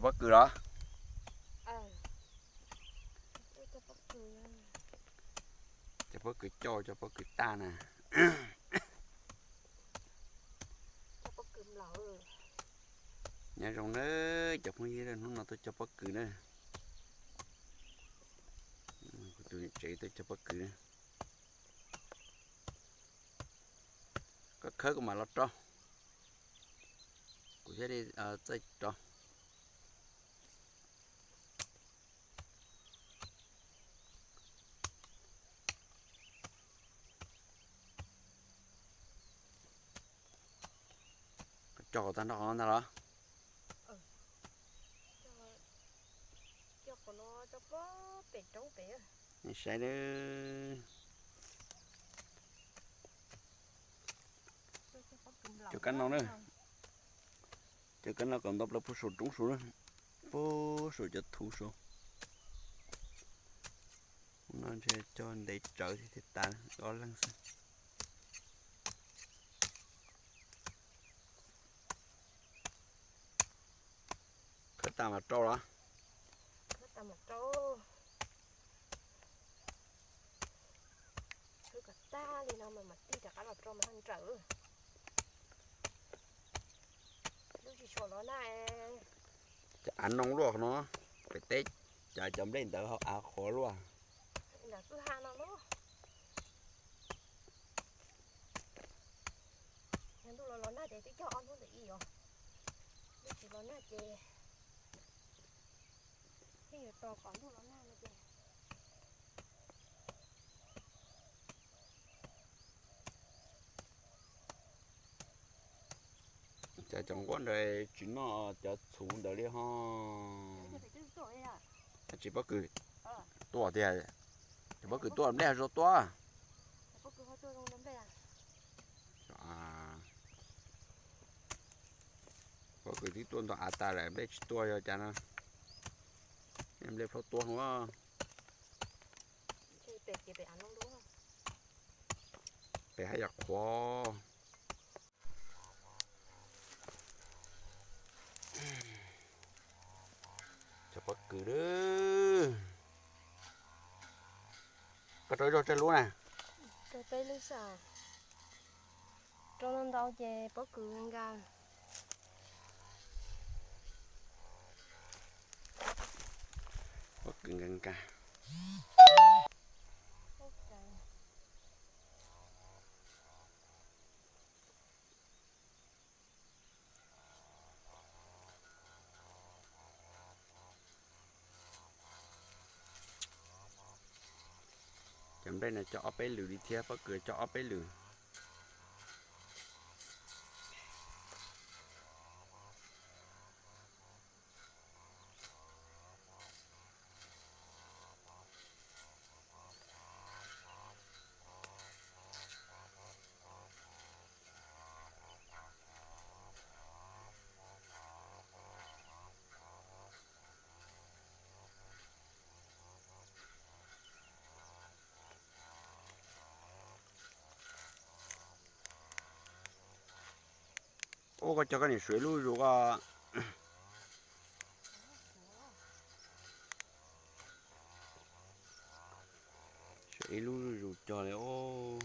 bắt cửa đó. Cho bắt cửa cho bắt cửa ta nè. Nhà rồng nữa chụp mấy gì đó nó tôi cho bắt cửa nữa. Tôi chạy tôi cho bắt cửa nữa. Có khơi của mà lót cho. Cô sẽ đi chơi cho. Cho ta nó đó. Cho con nó cho có bể trống bể. Này sai nữa. Cho cắn nó nữa. Cho cắn nó còn đập là phố sổ trúng số nữa. Phố sổ cho thu số. Nó sẽ cho để trở thì ta có lăng xăng. Khởi ta mà trâu đó. Khởi ta mà trâu. Khởi cả ta đi nào mà đi cả là trâu mà ăn trở. Lúc chỉ cho nó này. Chả ăn nông ruột nó. Phải tết. Chả chấm lên tớ khó luôn. Là cứ hai nó đó. Nên tôi nó nãy để cho ăn nó để ý rồi. Lúc chỉ nó nãy để. Khi người to còn tôi nó nãy để. Chả trong quán rồi chúng nó cho xuống đó đi ha. Chỉ bắt cười to thì chỉ bắt cười to làm đẹp rồi to. Bắt cười to không lắm đây à? Bắt cười tí tuần to ta lại em lấy to cho cha nó. Em lấy phao to không á? Chơi bể chỉ bể ăn không đúng không? Bể hay giặc khó. Cho bắt cười đó. Có trôi rồi trên luôn nè. Cái tay lúc sao? Trong năm đầu chè bắt cười ngang gan. Bắt cười ngang cả. Chấm đây là cho ốp bé lử đi theo bắt cười cho ốp bé lử. Ô có cho cái này suối lui rồi à. Suối lui rồi cho này ô.